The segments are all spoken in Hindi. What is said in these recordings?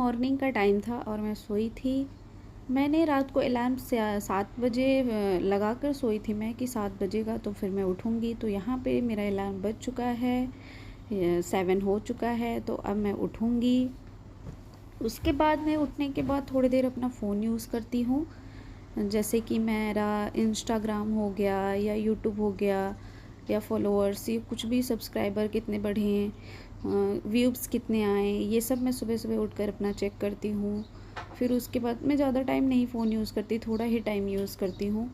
मॉर्निंग का टाइम था और मैं सोई थी। मैंने रात को अलार्म से 7 बजे लगा कर सोई थी मैं कि 7 बजेगा तो फिर मैं उठूँगी। तो यहाँ पे मेरा अलार्म बज चुका है, 7 हो चुका है, तो अब मैं उठूँगी। उसके बाद मैं उठने के बाद थोड़ी देर अपना फ़ोन यूज़ करती हूँ, जैसे कि मेरा इंस्टाग्राम हो गया या यूट्यूब हो गया या फॉलोअर्स, ये कुछ भी, सब्सक्राइबर कितने बढ़े हैं, व्यूज़ कितने आए, ये सब मैं सुबह सुबह उठकर अपना चेक करती हूँ। फिर उसके बाद मैं ज़्यादा टाइम नहीं फ़ोन यूज़ करती, थोड़ा ही टाइम यूज़ करती हूँ।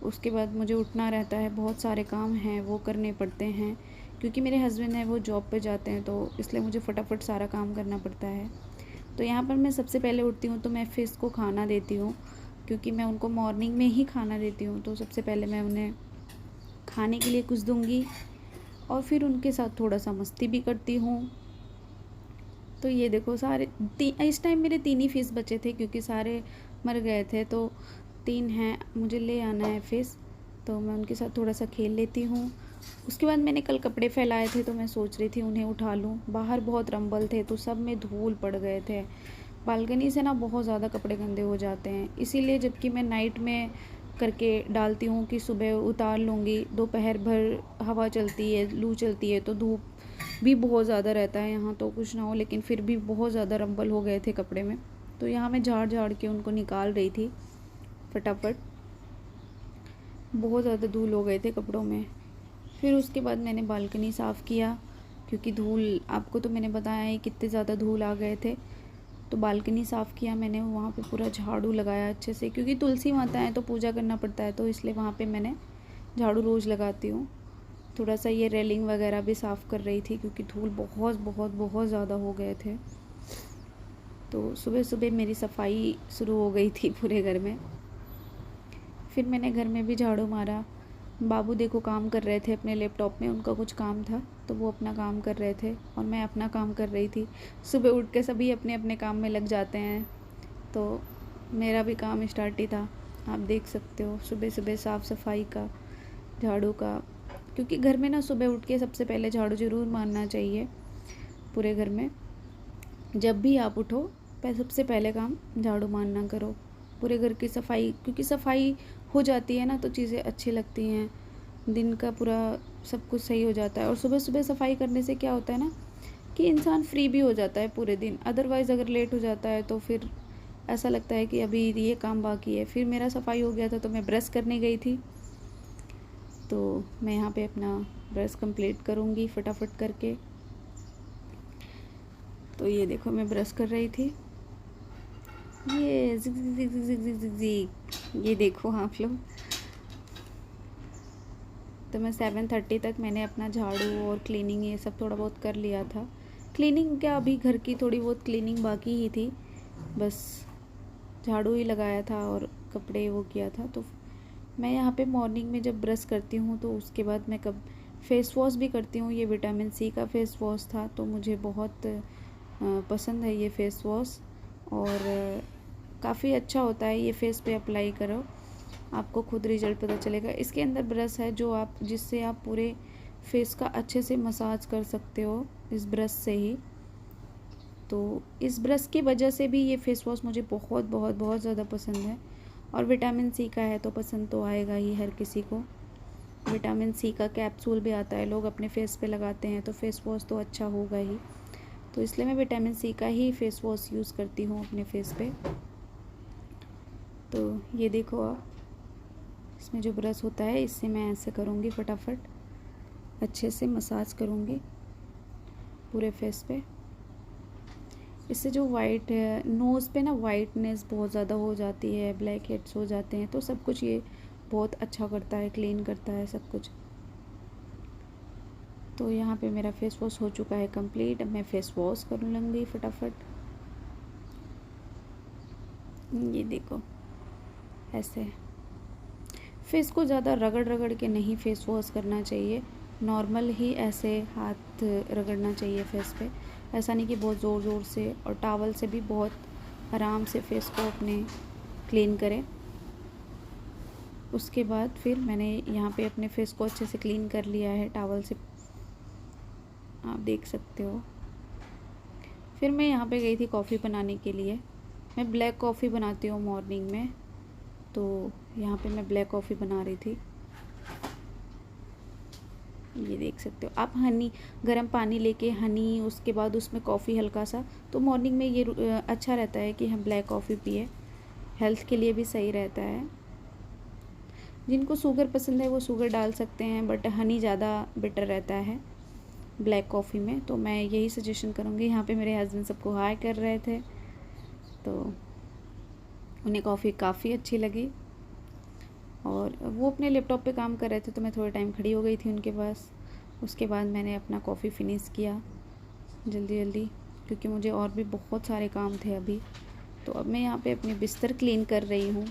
उसके बाद मुझे उठना रहता है, बहुत सारे काम हैं वो करने पड़ते हैं, क्योंकि मेरे हस्बैंड हैं वो जॉब पे जाते हैं, तो इसलिए मुझे फटाफट सारा काम करना पड़ता है। तो यहाँ पर मैं सबसे पहले उठती हूँ तो मैं फ़िश को खाना देती हूँ, क्योंकि मैं उनको मॉर्निंग में ही खाना देती हूँ। तो सबसे पहले मैं उन्हें खाने के लिए कुछ दूँगी और फिर उनके साथ थोड़ा सा मस्ती भी करती हूँ। तो ये देखो सारे इस टाइम मेरे 3 ही फ़िश बचे थे, क्योंकि सारे मर गए थे। तो 3 हैं, मुझे ले आना है फ़िश, तो मैं उनके साथ थोड़ा सा खेल लेती हूँ। उसके बाद मैंने कल कपड़े फैलाए थे तो मैं सोच रही थी उन्हें उठा लूँ। बाहर बहुत रंबल थे तो सब में धूल पड़ गए थे। बालकनी से ना बहुत ज़्यादा कपड़े गंदे हो जाते हैं, इसीलिए जबकि मैं नाइट में करके डालती हूँ कि सुबह उतार लूँगी, दोपहर भर हवा चलती है, लू चलती है, तो धूप भी बहुत ज़्यादा रहता है यहाँ, तो कुछ ना हो, लेकिन फिर भी बहुत ज़्यादा रंबल हो गए थे कपड़े में। तो यहाँ मैं झाड़ झाड़ के उनको निकाल रही थी फटाफट, बहुत ज़्यादा धूल हो गए थे कपड़ों में। फिर उसके बाद मैंने बालकनी साफ़ किया, क्योंकि धूल, आपको तो मैंने बताया है कितने ज़्यादा धूल आ गए थे। तो बालकनी साफ़ किया मैंने, वहाँ पे पूरा झाड़ू लगाया अच्छे से, क्योंकि तुलसी माता है तो पूजा करना पड़ता है, तो इसलिए वहाँ पे मैंने झाड़ू रोज़ लगाती हूँ। थोड़ा सा ये रेलिंग वगैरह भी साफ़ कर रही थी, क्योंकि धूल बहुत बहुत बहुत ज़्यादा हो गए थे। तो सुबह सुबह मेरी सफाई शुरू हो गई थी पूरे घर में। फिर मैंने घर में भी झाड़ू मारा। बाबू देखो काम कर रहे थे अपने लैपटॉप में, उनका कुछ काम था तो वो अपना काम कर रहे थे और मैं अपना काम कर रही थी। सुबह उठ के सभी अपने अपने काम में लग जाते हैं, तो मेरा भी काम स्टार्ट ही था। आप देख सकते हो सुबह सुबह साफ़ सफाई का, झाड़ू का, क्योंकि घर में ना सुबह उठ के सबसे पहले झाड़ू ज़रूर मारना चाहिए पूरे घर में। जब भी आप उठो सबसे पहले काम झाड़ू मारना करो, पूरे घर की सफाई, क्योंकि सफाई हो जाती है ना तो चीज़ें अच्छी लगती हैं, दिन का पूरा सब कुछ सही हो जाता है। और सुबह सुबह सफाई करने से क्या होता है ना कि इंसान फ्री भी हो जाता है पूरे दिन। अदरवाइज़ अगर लेट हो जाता है तो फिर ऐसा लगता है कि अभी ये काम बाकी है। फिर मेरा सफाई हो गया था तो मैं ब्रश करने गई थी, तो मैं यहाँ पे अपना ब्रश कंप्लीट करूँगी फटाफट करके। तो ये देखो मैं ब्रश कर रही थी, ये जिग जिग जिग जिग जिग जिग जिग, ये देखो आप लोग। तो मैं 7:30 तक मैंने अपना झाड़ू और क्लीनिंग ये सब थोड़ा बहुत कर लिया था। क्लीनिंग क्या, अभी घर की थोड़ी बहुत क्लीनिंग बाकी ही थी, बस झाड़ू ही लगाया था और कपड़े वो किया था। तो मैं यहाँ पे मॉर्निंग में जब ब्रश करती हूँ तो उसके बाद मैं कब फेस वॉश भी करती हूँ। ये विटामिन सी का फेस वॉश था, तो मुझे बहुत पसंद है ये फेस वॉश, और काफ़ी अच्छा होता है। ये फेस पे अप्लाई करो, आपको खुद रिज़ल्ट पता चलेगा। इसके अंदर ब्रश है जो आप, जिससे आप पूरे फेस का अच्छे से मसाज कर सकते हो इस ब्रश से ही। तो इस ब्रश की वजह से भी ये फेस वॉश मुझे बहुत बहुत बहुत ज़्यादा पसंद है। और विटामिन सी का है तो पसंद तो आएगा ही हर किसी को। विटामिन सी का कैप्सूल भी आता है, लोग अपने फेस पे लगाते हैं, तो फेस वॉश तो अच्छा होगा ही। तो इसलिए मैं विटामिन सी का ही फेस वॉश यूज़ करती हूँ अपने फेस पे। तो ये देखो आप, इसमें जो ब्रश होता है इससे मैं ऐसे करूँगी, फटाफट अच्छे से मसाज करूँगी पूरे फेस पे। इससे जो वाइट नोज़ पे ना वाइटनेस बहुत ज़्यादा हो जाती है, ब्लैक हेड्स हो जाते हैं, तो सब कुछ ये बहुत अच्छा करता है, क्लीन करता है सब कुछ। तो यहाँ पे मेरा फेस वॉश हो चुका है कंप्लीट। अब मैं फेस वॉश कर लूँगी फटाफट। ये देखो ऐसे फेस को ज़्यादा रगड़ रगड़ के नहीं फेस वॉश करना चाहिए, नॉर्मल ही ऐसे हाथ रगड़ना चाहिए फेस पे। ऐसा नहीं कि बहुत ज़ोर ज़ोर से, और टॉवल से भी बहुत आराम से फेस को अपने क्लीन करें। उसके बाद फिर मैंने यहाँ पे अपने फेस को अच्छे से क्लीन कर लिया है टॉवल से, आप देख सकते हो। फिर मैं यहाँ पे गई थी कॉफ़ी बनाने के लिए। मैं ब्लैक कॉफ़ी बनाती हूँ मॉर्निंग में, तो यहाँ पे मैं ब्लैक कॉफ़ी बना रही थी। ये देख सकते हो आप, हनी, गर्म पानी लेके हनी, उसके बाद उसमें कॉफ़ी हल्का सा। तो मॉर्निंग में ये अच्छा रहता है कि हम ब्लैक कॉफ़ी पिए, हेल्थ के लिए भी सही रहता है। जिनको शुगर पसंद है वो शुगर डाल सकते हैं, बट हनी ज़्यादा बेटर रहता है ब्लैक कॉफ़ी में। तो मैं यही सजेशन करूँगी। यहाँ पे मेरे हस्बैंड सबको हाय कर रहे थे, तो उन्हें कॉफ़ी काफ़ी अच्छी लगी और वो अपने लैपटॉप पे काम कर रहे थे, तो मैं थोड़ा टाइम खड़ी हो गई थी उनके पास। उसके बाद मैंने अपना कॉफ़ी फिनिश किया जल्दी जल्दी, क्योंकि मुझे और भी बहुत सारे काम थे अभी। तो अब मैं यहाँ पे अपने बिस्तर क्लीन कर रही हूँ,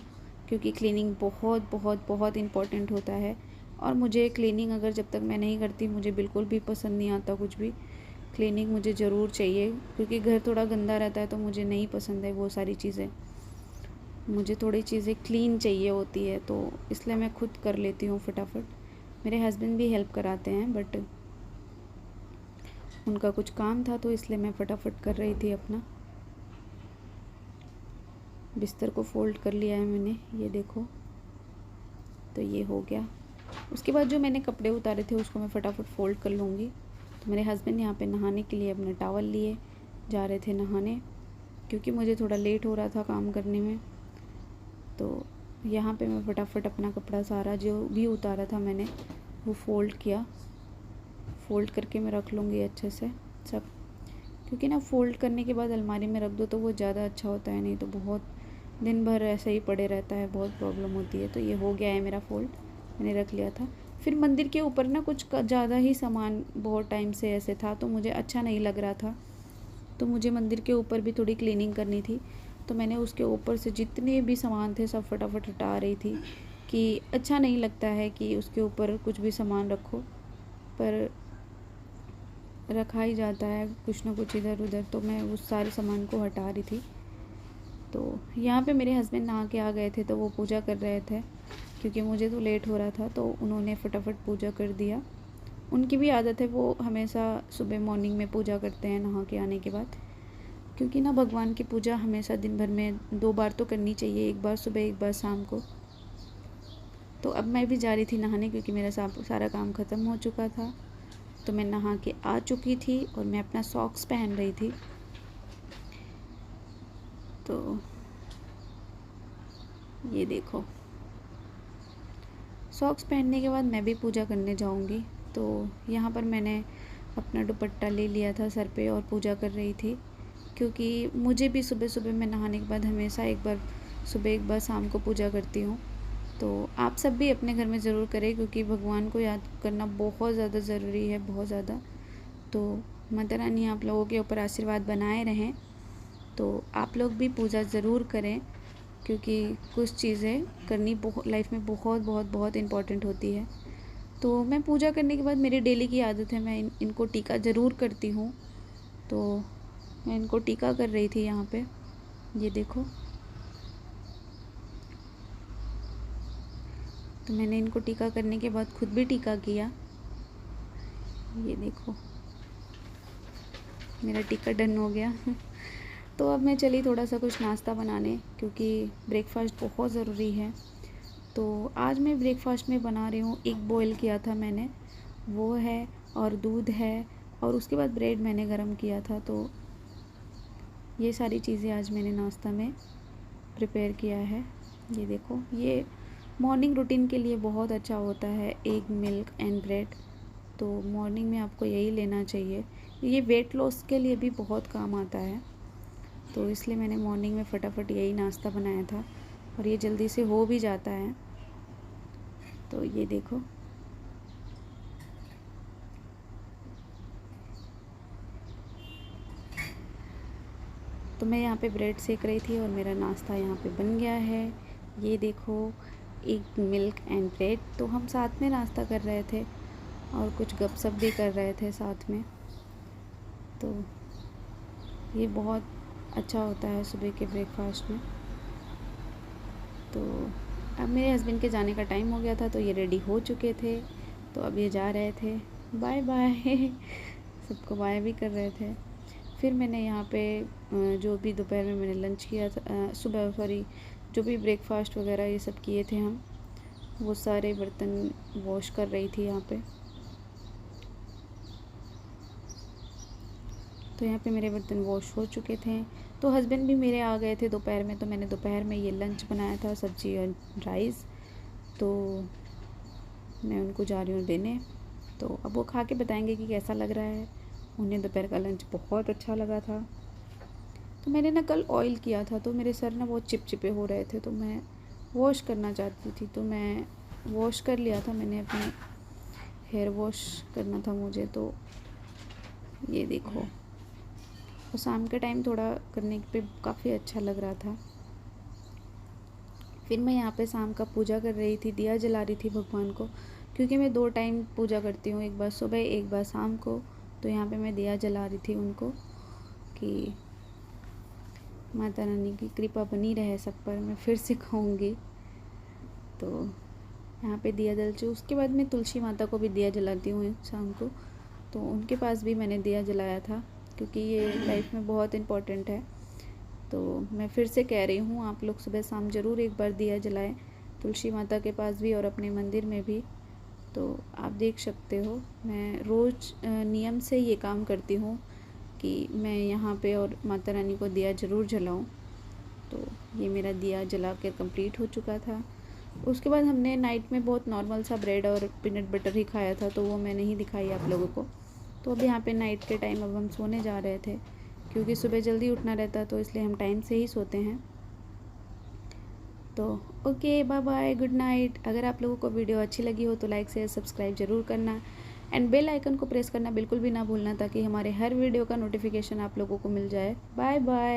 क्योंकि क्लीनिंग बहुत बहुत बहुत इम्पॉर्टेंट होता है। और मुझे क्लीनिंग अगर जब तक मैं नहीं करती, मुझे बिल्कुल भी पसंद नहीं आता कुछ भी। क्लीनिंग मुझे ज़रूर चाहिए, क्योंकि घर थोड़ा गंदा रहता है तो मुझे नहीं पसंद है वो सारी चीज़ें। मुझे थोड़ी चीज़ें क्लीन चाहिए होती है, तो इसलिए मैं खुद कर लेती हूँ फटाफट। मेरे हस्बैंड भी हेल्प कराते हैं, बट उनका कुछ काम था तो इसलिए मैं फटाफट कर रही थी अपना। बिस्तर को फ़ोल्ड कर लिया है मैंने, ये देखो, तो ये हो गया। उसके बाद जो मैंने कपड़े उतारे थे उसको मैं फटाफट फ़ोल्ड कर लूँगी। तो मेरे हस्बैंड यहाँ पे नहाने के लिए अपना टॉवल लिए जा रहे थे नहाने, क्योंकि मुझे थोड़ा लेट हो रहा था काम करने में। तो यहाँ पे मैं फटाफट अपना कपड़ा सारा जो भी उतारा था मैंने वो फ़ोल्ड किया। फ़ोल्ड करके मैं रख लूँगी अच्छे से सब, क्योंकि ना फ़ोल्ड करने के बाद अलमारी में रख दो तो वो ज़्यादा अच्छा होता है, नहीं तो बहुत दिन भर ऐसे ही पड़े रहता है, बहुत प्रॉब्लम होती है। तो ये हो गया है मेरा फ़ोल्ड, मैंने रख लिया था। फिर मंदिर के ऊपर ना कुछ ज़्यादा ही सामान बहुत टाइम से ऐसे था, तो मुझे अच्छा नहीं लग रहा था। तो मुझे मंदिर के ऊपर भी थोड़ी क्लीनिंग करनी थी, तो मैंने उसके ऊपर से जितने भी सामान थे सब फटाफट हटा रही थी, कि अच्छा नहीं लगता है कि उसके ऊपर कुछ भी सामान रखो, पर रखा ही जाता है कुछ ना कुछ इधर उधर। तो मैं उस सारे सामान को हटा रही थी। तो यहाँ पे मेरे हस्बैंड नहा के आ गए थे, तो वो पूजा कर रहे थे, क्योंकि मुझे तो लेट हो रहा था, तो उन्होंने फटाफट पूजा कर दिया। उनकी भी आदत है, वो हमेशा सुबह मॉर्निंग में पूजा करते हैं नहा के आने के बाद, क्योंकि ना भगवान की पूजा हमेशा दिन भर में 2 बार तो करनी चाहिए, एक बार सुबह एक बार शाम को। तो अब मैं भी जा रही थी नहाने, क्योंकि मेरा सारा काम ख़त्म हो चुका था। तो मैं नहा के आ चुकी थी और मैं अपना सॉक्स पहन रही थी। तो ये देखो, सॉक्स पहनने के बाद मैं भी पूजा करने जाऊंगी। तो यहाँ पर मैंने अपना दुपट्टा ले लिया था सर पे और पूजा कर रही थी, क्योंकि मुझे भी सुबह सुबह मैं नहाने के बाद हमेशा एक बार सुबह एक बार शाम को पूजा करती हूँ। तो आप सब भी अपने घर में ज़रूर करें, क्योंकि भगवान को याद करना बहुत ज़्यादा ज़रूरी है, बहुत ज़्यादा। तो माता रानी आप लोगों के ऊपर आशीर्वाद बनाए रहें। तो आप लोग भी पूजा ज़रूर करें, क्योंकि कुछ चीज़ें करनी बहुत लाइफ में बहुत बहुत बहुत इम्पॉर्टेंट होती है। तो मैं पूजा करने के बाद, मेरी डेली की आदत है, मैं इनको टीका ज़रूर करती हूँ। तो मैं इनको टीका कर रही थी यहाँ पे, ये देखो। तो मैंने इनको टीका करने के बाद खुद भी टीका किया, ये देखो, मेरा टीका डन हो गया। तो अब मैं चली थोड़ा सा कुछ नाश्ता बनाने, क्योंकि ब्रेकफास्ट बहुत ज़रूरी है। तो आज मैं ब्रेकफास्ट में बना रही हूँ, एग बॉयल किया था मैंने, वो है, और दूध है, और उसके बाद ब्रेड मैंने गरम किया था। तो ये सारी चीज़ें आज मैंने नाश्ता में प्रिपेयर किया है। ये देखो, ये मॉर्निंग रूटीन के लिए बहुत अच्छा होता है, एग, मिल्क एंड ब्रेड। तो मॉर्निंग में आपको यही लेना चाहिए। ये वेट लॉस के लिए भी बहुत काम आता है, तो इसलिए मैंने मॉर्निंग में फटाफट यही नाश्ता बनाया था, और ये जल्दी से हो भी जाता है। तो ये देखो, तो मैं यहाँ पे ब्रेड सेक रही थी और मेरा नाश्ता यहाँ पे बन गया है। ये देखो, एग, मिल्क एंड ब्रेड। तो हम साथ में नाश्ता कर रहे थे और कुछ गपशप भी कर रहे थे साथ में। तो ये बहुत अच्छा होता है सुबह के ब्रेकफास्ट में। तो अब मेरे हस्बैंड के जाने का टाइम हो गया था, तो ये रेडी हो चुके थे, तो अब ये जा रहे थे। Bye bye. सबको बाय भी कर रहे थे। फिर मैंने यहाँ पे जो भी दोपहर में मैंने लंच किया था, सुबह सॉरी, जो भी ब्रेकफास्ट वगैरह ये सब किए थे हम, वो सारे बर्तन वॉश कर रही थी यहाँ पे। तो यहाँ पे मेरे बर्तन वॉश हो चुके थे। तो हस्बैंड भी मेरे आ गए थे दोपहर में, तो मैंने दोपहर में ये लंच बनाया था, सब्ज़ी और राइस। तो मैं उनको जा रही हूँ देने। तो अब वो खा के बताएंगे कि कैसा लग रहा है। उन्हें दोपहर का लंच बहुत अच्छा लगा था। तो मैंने ना कल ऑयल किया था, तो मेरे सर ना बहुत चिपचिपे हो रहे थे, तो मैं वॉश करना चाहती थी। तो मैं वॉश कर लिया था, मैंने अपने हेयर वॉश करना था मुझे। तो ये देखो, और शाम के टाइम थोड़ा करने पे काफ़ी अच्छा लग रहा था। फिर मैं यहाँ पे शाम का पूजा कर रही थी, दिया जला रही थी भगवान को, क्योंकि मैं 2 टाइम पूजा करती हूँ, एक बार सुबह एक बार शाम को। तो यहाँ पे मैं दिया जला रही थी उनको कि माता रानी की कृपा बनी रहे सब पर। मैं फिर से कहूँगी। तो यहाँ पे दिया जल चुका, उसके बाद मैं तुलसी माता को भी दिया जलाती हूँ शाम को। तो उनके पास भी मैंने दिया जलाया था, क्योंकि ये लाइफ में बहुत इम्पोर्टेंट है। तो मैं फिर से कह रही हूँ, आप लोग सुबह शाम ज़रूर एक बार दिया जलाएं, तुलसी माता के पास भी और अपने मंदिर में भी। तो आप देख सकते हो, मैं रोज़ नियम से ये काम करती हूँ कि मैं यहाँ पे और माता रानी को दिया ज़रूर जलाऊँ। तो ये मेरा दिया जला कर कंप्लीट हो चुका था। उसके बाद हमने नाइट में बहुत नॉर्मल सा ब्रेड और पीनट बटर ही खाया था, तो वो मैं नहीं दिखाई आप लोगों को। तो अब यहाँ पे नाइट के टाइम अब हम सोने जा रहे थे, क्योंकि सुबह जल्दी उठना रहता है, तो इसलिए हम टाइम से ही सोते हैं। तो okay, bye bye, good night. अगर आप लोगों को वीडियो अच्छी लगी हो तो लाइक शेयर सब्सक्राइब ज़रूर करना, एंड बेल आइकन को प्रेस करना बिल्कुल भी ना भूलना, ताकि हमारे हर वीडियो का नोटिफिकेशन आप लोगों को मिल जाए। Bye bye.